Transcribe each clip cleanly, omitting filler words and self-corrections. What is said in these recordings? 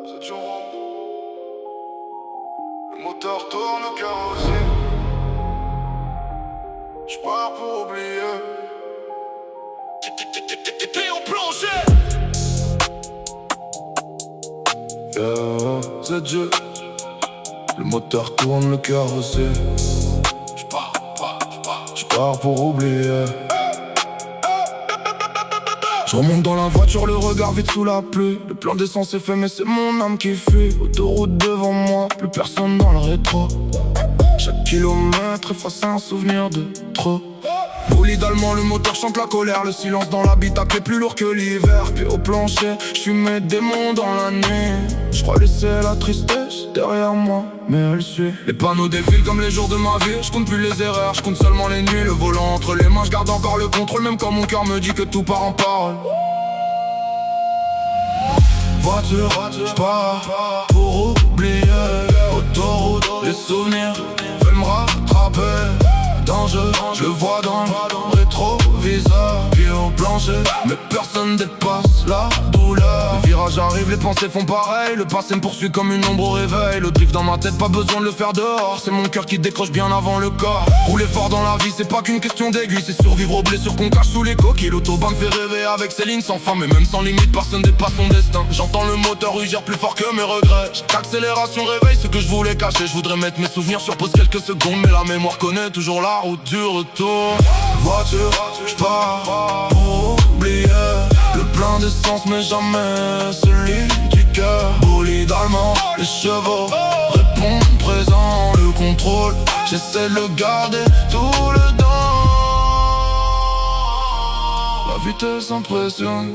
C'est du rond. Le moteur tourne, le cœur aussi. J'pars pour oublier. T'es au plancher. C'est Dieu. Le moteur tourne, le cœur aussi. J'pars pour oublier. Je remonte dans la voiture, le regard vide sous la pluie. Le plein d'essence est fait mais c'est mon âme qui fuit. Autoroute devant moi, plus personne dans le rétro. Chaque kilomètre efface un souvenir de trop. Bolide allemand, le moteur chante la colère. Le silence dans l'habitacle est plus lourd que l'hiver. Puis au plancher, je suis mes démons dans la nuit. Je crois laisser la tristesse derrière moi, mais elle suit. Les panneaux défilent comme les jours de ma vie. Je compte plus les erreurs, je compte seulement les nuits. Le volant entre les mains, je garde encore le contrôle. Même quand mon cœur me dit que tout part en parole. Voiture, j'pars pour oublier. Autoroute, les souvenirs veulent me rattraper. Danger, je le vois dans le rétroviseur. Pieds au plancher, mais personne dépasse la douleur. Les virages arrivent, les pensées font pareil. Le passé me poursuit comme une ombre au réveil. Le drift dans ma tête, pas besoin de le faire dehors. C'est mon cœur qui décroche bien avant le corps. Rouler fort dans la vie, c'est pas qu'une question d'aiguille. C'est survivre aux blessures qu'on cache sous les coquilles. L'autobahn me fait rêver avec ses lignes sans fin. Mais même sans limite, personne dépasse son destin. J'entends le moteur rugir plus fort que mes regrets. Chaque accélération réveille ce que je voulais cacher. Je voudrais mettre mes souvenirs sur pause quelques secondes, mais la mémoire connaît toujours la route du retour. Voiture, j'pars pour oublier. Le plein d'essence mais jamais celui du cœur. Bolide allemand, les chevaux répondent présent. Le contrôle, j'essaie de le garder tout le temps. La vitesse impressionne,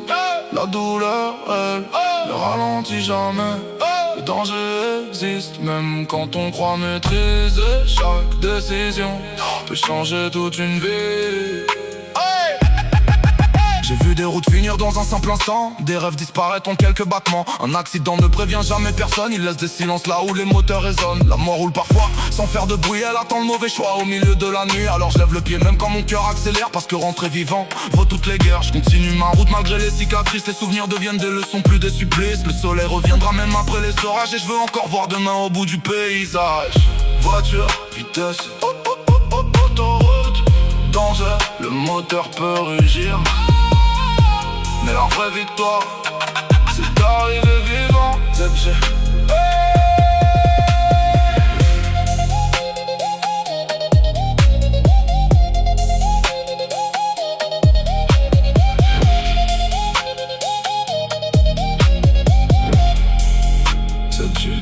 la douleur elle ne ralentit jamais. Le danger existe même quand on croit maîtriser. Chaque décision peut changer toute une vie. J'ai vu des routes finir dans un simple instant. Des rêves disparaître en quelques battements. Un accident ne prévient jamais personne. Il laisse des silences là où les moteurs résonnent. La mort roule parfois sans faire de bruit. Elle attend le mauvais choix au milieu de la nuit. Alors je lève le pied même quand mon cœur accélère. Parce que rentrer vivant vaut toutes les guerres. Je continue ma route malgré les cicatrices. Les souvenirs deviennent des leçons, plus des supplices. Le soleil reviendra même après les orages. Et je veux encore voir demain au bout du paysage. Voiture, vitesse, autoroute, danger, le moteur peut rugir. Mais la vraie victoire, c'est d'arriver vivant. ZG. ZG.